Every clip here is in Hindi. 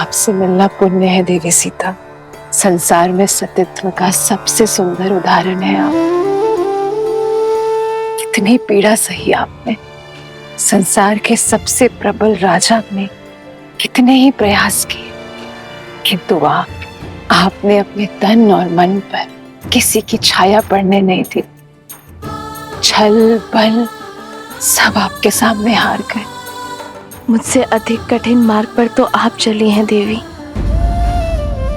आपसे मिलना पुण्य है देवी सीता। संसार में सतीत्व का सबसे सुंदर उदाहरण है आप। कितनी पीड़ा सही आपने। संसार के सबसे प्रबल राजा ने कितने ही प्रयास किए, किंतु आपने अपने तन और मन पर किसी की छाया पड़ने नहीं दी। छल बल सब आपके सामने हार गए। मुझसे अधिक कठिन मार्ग पर तो आप चली हैं देवी।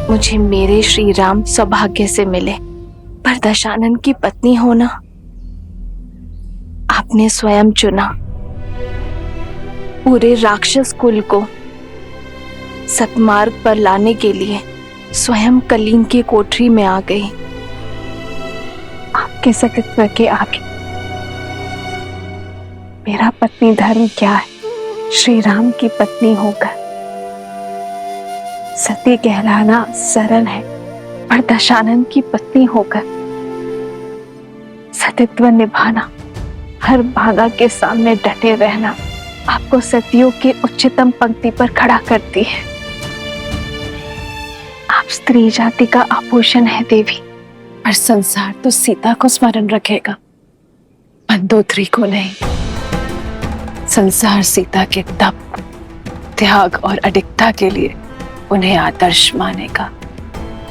मुझे मेरे श्री राम सौभाग्य से मिले, पर दशानन की पत्नी होना आपने स्वयं चुना। पूरे राक्षस कुल को सतमार्ग पर लाने के लिए स्वयं कलीन की कोठरी में आ गई। आपके सतीत्व के आगे मेरा पत्नी धर्म क्या है? श्री राम की पत्नी होकर सती कहलाना सरल है, पर दशानन की पत्नी होकर सतीत्व निभाना, हर बाधा के सामने डटे रहना आपको सतियों की उच्चतम पंक्ति पर खड़ा करती है। आप स्त्री जाति का आभूषण है देवी, पर संसार तो सीता को स्मरण रखेगा, मंदोदरी को नहीं। संसार सीता के तप, त्याग और अडिगता के लिए उन्हें आदर्श मानेगा।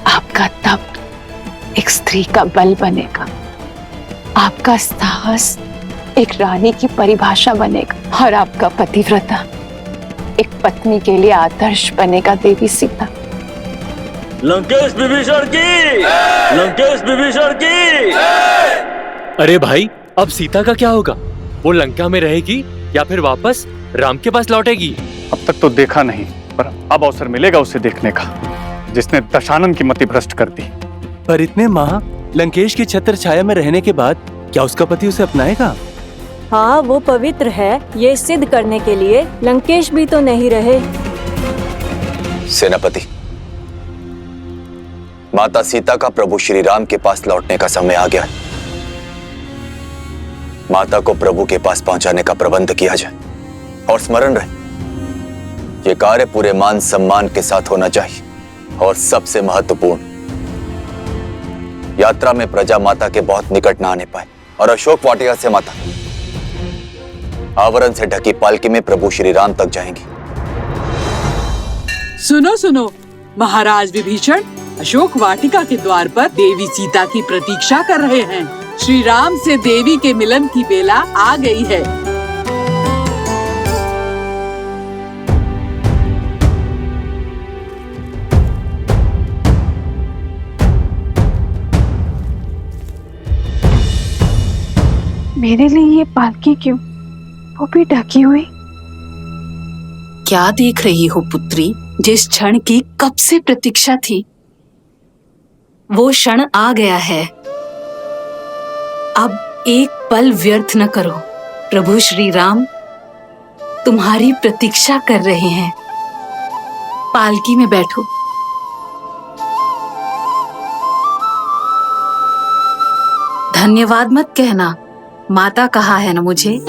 आपका तप एक स्त्री का बल बनेगा, आपका साहस एक रानी की परिभाषा बनेगा, और आपका पतिव्रता एक पत्नी के लिए आदर्श बनेगा देवी सीता। लंकेश विभीषण की, लंकेश विभीषण की। अरे भाई, अब सीता का क्या होगा? वो लंका में रहेगी या फिर वापस राम के पास लौटेगी? अब तक तो देखा नहीं, पर अब अवसर मिलेगा उसे देखने का, जिसने दशानन की मति भ्रष्ट कर दी। पर इतने माह लंकेश की छत्र छाया में रहने के बाद क्या उसका पति उसे अपनाएगा? हाँ, वो पवित्र है, ये सिद्ध करने के लिए लंकेश भी तो नहीं रहे। सेनापति, माता सीता का प्रभु श्री राम के पास लौटने का समय आ गया है। माता को प्रभु के पास पहुंचाने का प्रबंध किया जाए, और स्मरण रहे, ये कार्य पूरे मान सम्मान के साथ होना चाहिए। और सबसे महत्वपूर्ण, यात्रा में प्रजा माता के बहुत निकट न आने पाए, और अशोक वाटिका से माता आवरण से ढकी पालकी में प्रभु श्री राम तक जाएंगी। सुनो सुनो, महाराज विभीषण अशोक वाटिका के द्वार पर देवी सीता की प्रतीक्षा कर रहे हैं। श्री राम से देवी के मिलन की बेला आ गई है। मेरे लिए ये पालकी क्यों, वो भी ढकी हुई? क्या देख रही हो पुत्री? जिस क्षण की कब से प्रतीक्षा थी, वो क्षण आ गया है। अब एक पल व्यर्थ न करो। प्रभु श्री राम तुम्हारी प्रतीक्षा कर रहे हैं। पालकी में बैठो। धन्यवाद मत कहना, माता कहा है ना मुझे।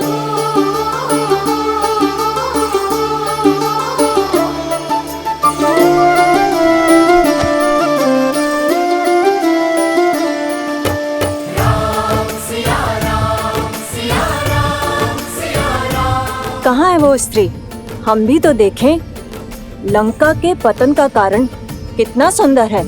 कहाँ है वो स्त्री? हम भी तो देखें। लंका के पतन का कारण कितना सुंदर है।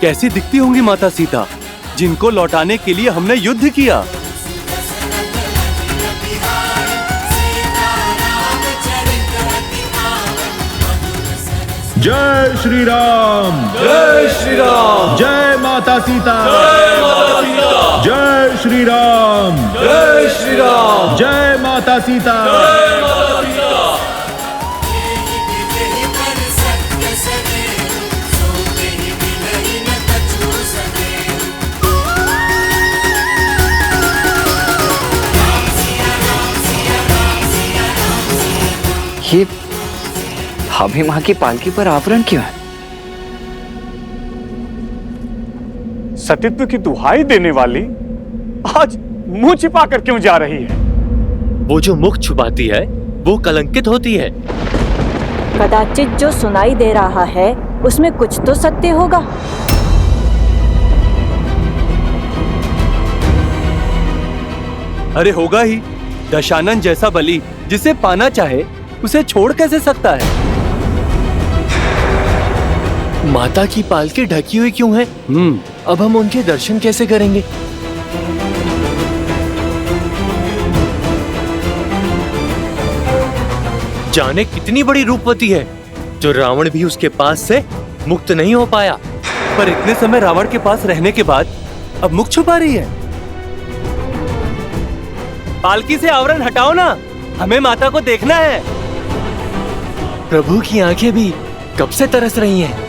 कैसी दिखती होंगी माता सीता, जिनको लौटाने के लिए हमने युद्ध किया। जय श्री राम, जय श्री राम, जय माता सीता, जय माता सीता, जय श्री राम, जय श्री राम, जय माता सीता, जय माता सीता। ये भाभी माँ की पालकी पर आवरण क्यों है? सतीत्व की दुहाई देने वाली आज मुंह छिपा कर क्यों जा रही है? वो जो मुख छुपाती है वो कलंकित होती है। कदाचित जो सुनाई दे रहा है उसमें कुछ तो सत्य होगा। अरे होगा ही। दशानन जैसा बलि जिसे पाना चाहे उसे छोड़ कैसे सकता है? माता की पालकी ढकी हुई क्यों है? अब हम उनके दर्शन कैसे करेंगे? जाने कितनी बड़ी रूपवती है जो रावण भी उसके पास से मुक्त नहीं हो पाया। पर इतने समय रावण के पास रहने के बाद अब मुख छुपा रही है। पालकी से आवरण हटाओ ना, हमें माता को देखना है। प्रभु की आंखें भी कब से तरस रही हैं।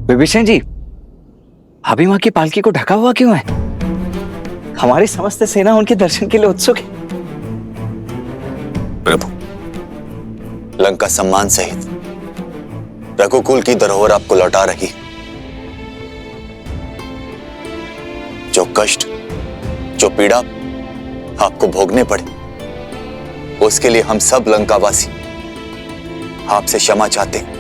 विभीषण जी, अभी माँ की पालकी को ढका हुआ क्यों है? हमारी समस्त सेना उनके दर्शन के लिए उत्सुक है। प्रभु, लंका सम्मान सहित रघुकुल की धरोहर आपको लौटा रही। जो कष्ट, जो पीड़ा आपको भोगने पड़े, उसके लिए हम सब लंकावासी आपसे क्षमा चाहते हैं।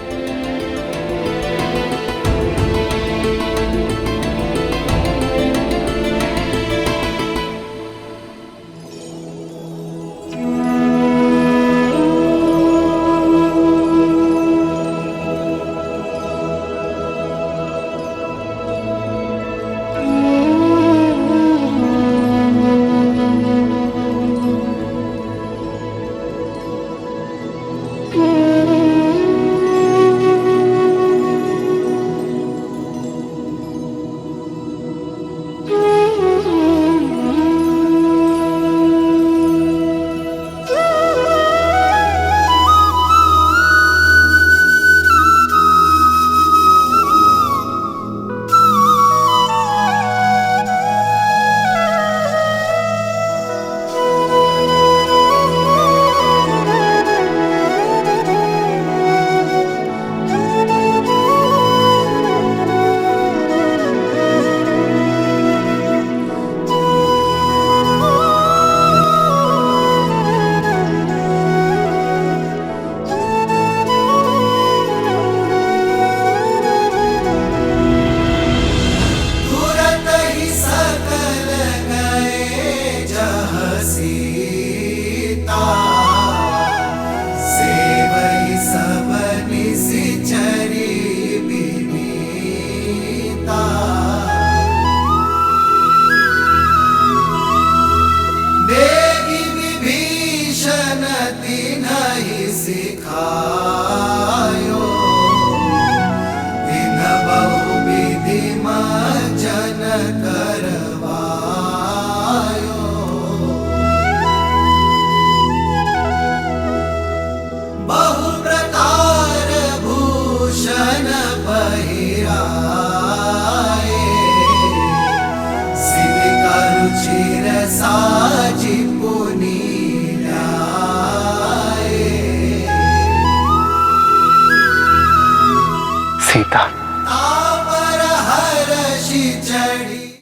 सीता। तापर हर्षि चढ़ी